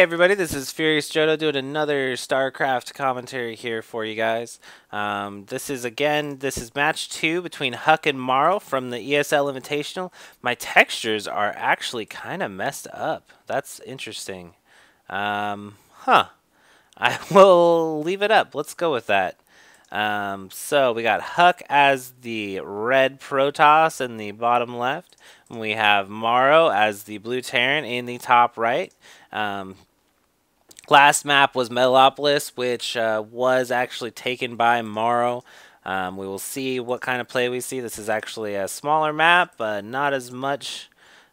Hey everybody, this is Furious Jodo doing another StarCraft commentary here for you guys. This is match 2 between HuK and Morrow from the ESL Invitational. My textures are actually kind of messed up. That's interesting. Huh. I will leave it up. Let's go with that. So we got HuK as the red Protoss in the bottom left. And we have Morrow as the blue Terran in the top right. Last map was Metalopolis, which was actually taken by Morrow. We will see what kind of play we see. This is actually a smaller map, but not as much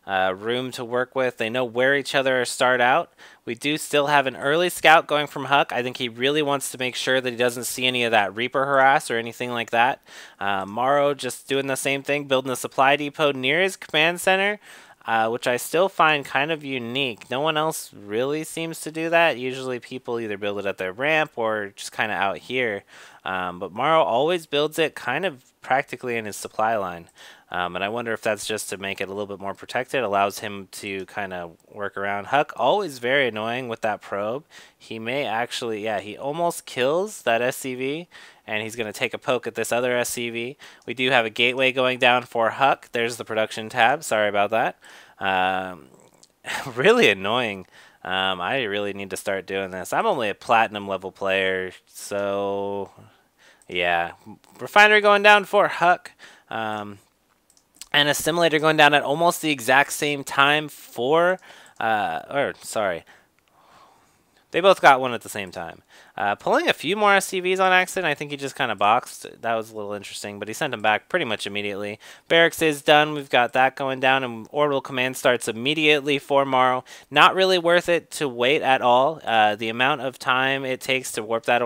room to work with. They know where each other start out. We do still have an early scout going from HuK. I think he really wants to make sure that he doesn't see any of that Reaper harass or anything like that. Morrow just doing the same thing, building a supply depot near his command center. Which I still find kind of unique. No one else really seems to do that. Usually people either build it at their ramp or just kind of out here. But Morrow always builds it kind of practically in his supply line. And I wonder if that's just to make it a little bit more protected. Allows him to kind of work around. HuK always very annoying with that probe. He may actually, yeah, he almost kills that SCV. And he's going to take a poke at this other SCV. We do have a gateway going down for HuK. There's the production tab. Sorry about that. Really annoying. I really need to start doing this. I'm only a platinum level player, so yeah. Refinery going down for HuK. And Assimilator going down at almost the exact same time for, they both got one at the same time. Pulling a few more SCVs on accident. I think he just kind of boxed. That was a little interesting, but he sent them back pretty much immediately. Barracks is done. We've got that going down, and orbital command starts immediately for Morrow. Not really worth it to wait at all. The amount of time it takes to warp that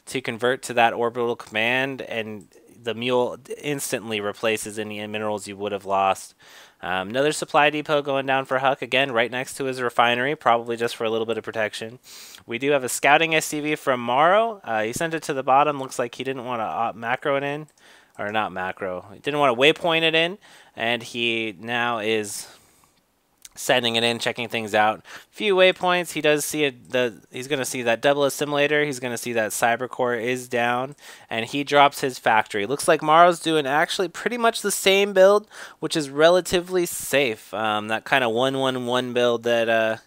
to convert to that orbital command, and the mule instantly replaces any minerals you would have lost. Another supply depot going down for HuK, again, right next to his refinery, probably just for a little bit of protection. We do have a scouting SCV from Morrow. He sent it to the bottom. Looks like he didn't want to macro it in. Or not macro. He didn't want to waypoint it in. And he now is sending it in, checking things out. Few waypoints. He does see it. He's going to see that double assimilator. He's going to see that cyber core is down, and he drops his factory. Looks like Morrow's doing actually pretty much the same build, which is relatively safe. That kind of 1-1-1 build that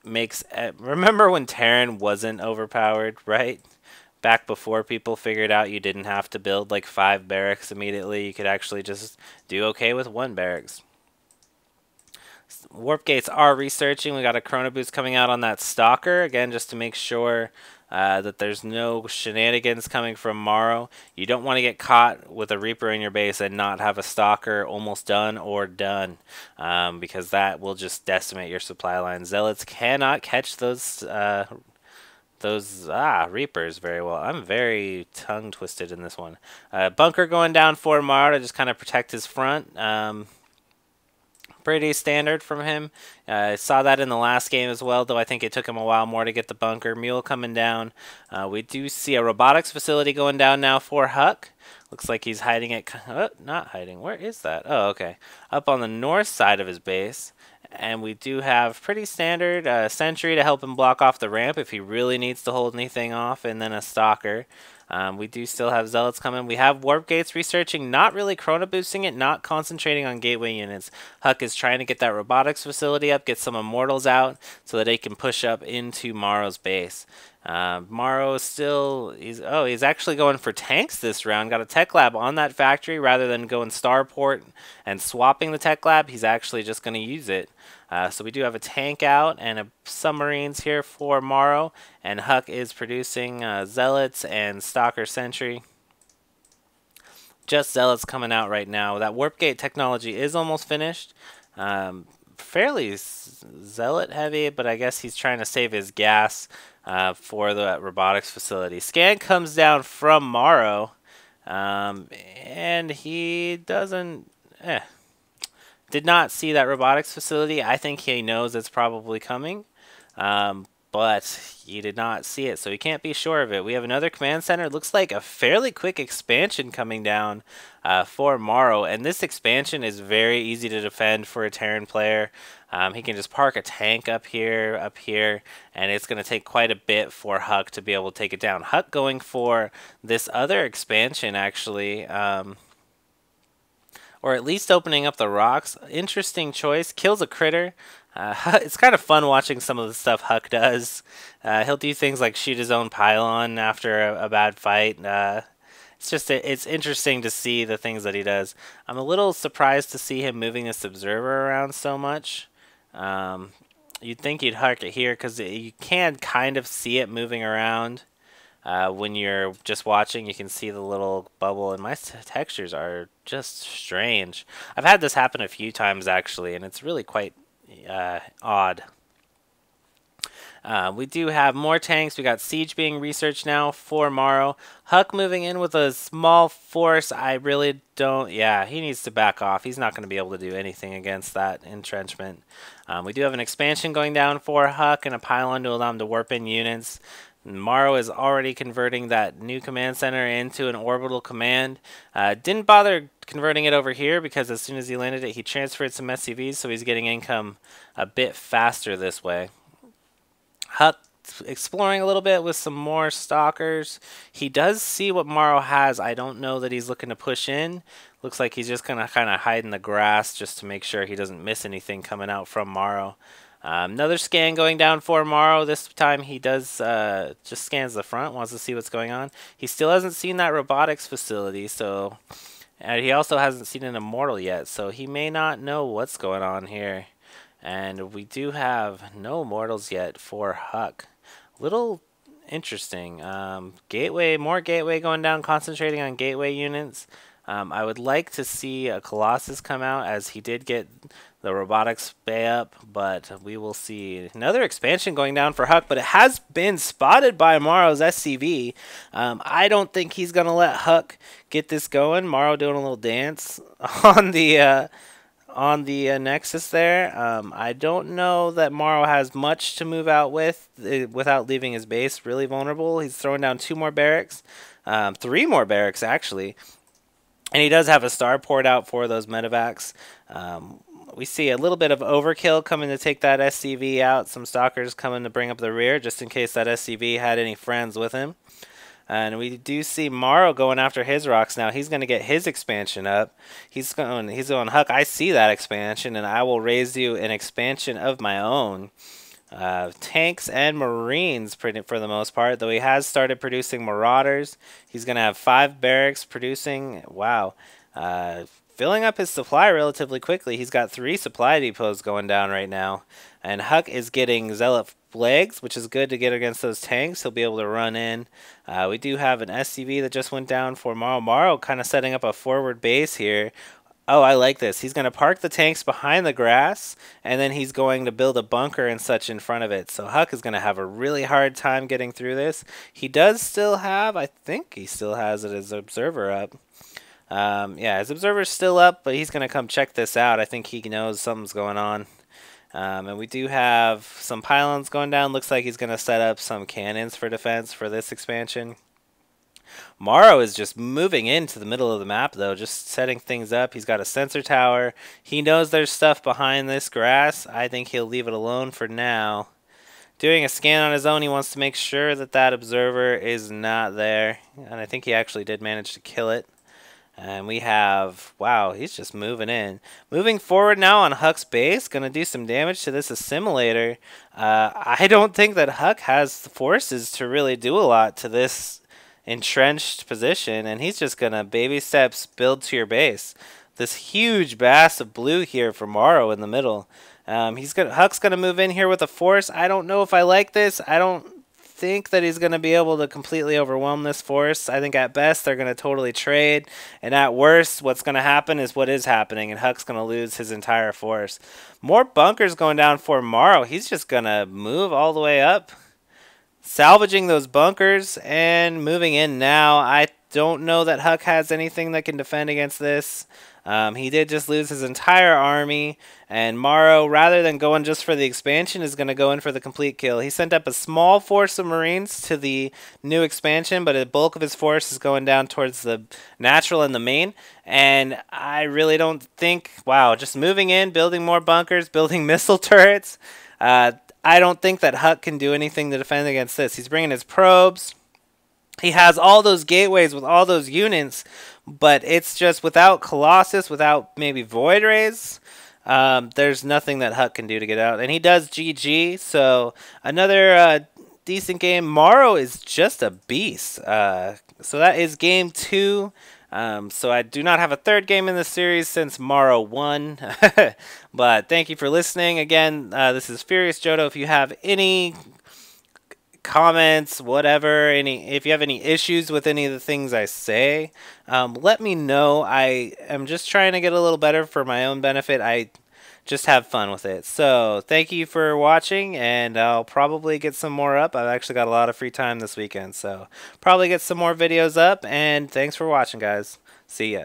makes. Remember when Terran wasn't overpowered, right? Back before people figured out you didn't have to build like 5 barracks immediately. You could actually just do okay with 1 barracks. Warp gates are researching. We got a Chrono Boost coming out on that Stalker, again, just to make sure that there's no shenanigans coming from Morrow. You don't want to get caught with a Reaper in your base and not have a Stalker almost done or done, because that will just decimate your supply line. Zealots cannot catch those Reapers very well. I'm very tongue-twisted in this one. Bunker going down for Morrow to just kind of protect his front. Pretty standard from him. I saw that in the last game as well, though I think it took him a while more to get the bunker. Mule coming down. We do see a robotics facility going down now for HuK. Looks like he's hiding it. Not hiding. Where is that? Oh, okay. Up on the north side of his base. And we do have pretty standard sentry to help him block off the ramp if he really needs to hold anything off, and then a stalker. We do still have zealots coming. We have warp gates researching, not really chrono boosting it, not concentrating on gateway units. HuK is trying to get that robotics facility up, get some immortals out so that they can push up into Morrow's base. Morrow is still, he's actually going for tanks this round. Got a tech lab on that factory rather than going starport and swapping the tech lab. He's actually just going to use it. So we do have a tank out and a submarines here for Morrow, and HuK is producing zealots and stalker sentry. Just zealots coming out right now. That warp gate technology is almost finished. Fairly zealot heavy, but I guess he's trying to save his gas for the robotics facility. Scan comes down from Morrow, and he doesn't. Did not see that robotics facility. I think he knows it's probably coming. but you did not see it, so we can't be sure of it. We have another command center. Looks like a fairly quick expansion coming down for Morrow, and this expansion is very easy to defend for a Terran player. He can just park a tank up here, and it's going to take quite a bit for HuK to be able to take it down. HuK going for this other expansion, actually, or at least opening up the rocks. Interesting choice. Kills a critter. It's kind of fun watching some of the stuff HuK does. He'll do things like shoot his own pylon after a bad fight. It's interesting to see the things that he does. I'm a little surprised to see him moving this observer around so much. You'd think you'd HuK it here because you can kind of see it moving around. When you're just watching, you can see the little bubble, and my textures are just strange. I've had this happen a few times, actually, and it's really quite odd. We do have more tanks. We got Siege being researched now for Morrow. HuK moving in with a small force. I really don't... Yeah, he needs to back off. He's not going to be able to do anything against that entrenchment. We do have an expansion going down for HuK and a pylon to allow him to warp in units. Morrow is already converting that new command center into an orbital command. Didn't bother converting it over here because as soon as he landed it, he transferred some SCVs, so he's getting income a bit faster this way. HuK exploring a little bit with some more stalkers. He does see what Morrow has. I don't know that he's looking to push in. Looks like he's just going to kind of hide in the grass just to make sure he doesn't miss anything coming out from Morrow. Another scan going down for Morrow. This time he does just scans the front, wants to see what's going on. He still hasn't seen that robotics facility, so he also hasn't seen an immortal yet, so he may not know what's going on here. And we do have no mortals yet for HuK. Little interesting. Gateway, more gateway going down, concentrating on gateway units. I would like to see a Colossus come out, as he did get the robotics bay up, but we will see. Another expansion going down for HuK, but it has been spotted by Morrow's SCV. I don't think he's going to let HuK get this going. Morrow doing a little dance on the Nexus there. I don't know that Morrow has much to move out with without leaving his base really vulnerable. He's throwing down 2 more barracks, 3 more barracks actually. And he does have a star poured out for those medevacs. We see a little bit of overkill coming to take that SCV out. Some stalkers coming to bring up the rear just in case that SCV had any friends with him. And we do see Morrow going after his rocks now. He's going to get his expansion up. He's going HuK. I see that expansion, and I will raise you an expansion of my own. Tanks and Marines for the most part, though he has started producing Marauders. He's going to have 5 barracks producing. Wow. Filling up his supply relatively quickly. He's got 3 supply depots going down right now. And HuK is getting Zealot legs, which is good to get against those tanks. He'll be able to run in. We do have an SCV that just went down for Morrow. Morrow kind of setting up a forward base here. Oh, I like this. He's going to park the tanks behind the grass, and then he's going to build a bunker and such in front of it. So HuK is going to have a really hard time getting through this. He does still have, I think he still has his observer up. Yeah, his observer's still up, but he's going to come check this out. I think he knows something's going on. And we do have some pylons going down. Looks like he's going to set up some cannons for defense for this expansion. Morrow is just moving into the middle of the map, though, just setting things up. He's got a sensor tower. He knows there's stuff behind this grass. I think he'll leave it alone for now. Doing a scan on his own, he wants to make sure that that observer is not there. And I think he actually did manage to kill it. And we have, wow, he's just moving in. Moving forward now on HuK's base, going to do some damage to this assimilator. I don't think that HuK has the forces to really do a lot to this entrenched position, and he's just going to baby steps build to your base. This huge mass of blue here for Morrow in the middle. HuK's going to move in here with a force. I don't know if I like this. I don't think that he's going to be able to completely overwhelm this force. I think at best they're going to totally trade, and at worst what's going to happen is what is happening, and HuK's going to lose his entire force. More bunkers going down for Morrow. He's just going to move all the way up, salvaging those bunkers and moving in now. I don't know that HuK has anything that can defend against this. He did just lose his entire army, and Morrow, rather than going just for the expansion, is going to go in for the complete kill. He sent up a small force of Marines to the new expansion, but the bulk of his force is going down towards the natural and the main, and I really don't think, wow, just moving in, building more bunkers, building missile turrets, I don't think that HuK can do anything to defend against this. He's bringing his probes. He has all those gateways with all those units, but it's just without Colossus, without maybe Void Rays, there's nothing that HuK can do to get out. And he does GG, so another decent game. Morrow is just a beast. So that is game 2. So I do not have a third game in the series since Morrow won. But thank you for listening. Again, this is Furious Jodo. If you have any comments, whatever, if you have any issues with any of the things I say, let me know. I am just trying to get a little better for my own benefit. I just have fun with it. So thank you for watching, and I'll probably get some more up. I've actually got a lot of free time this weekend, so probably get some more videos up, and thanks for watching, guys. See ya.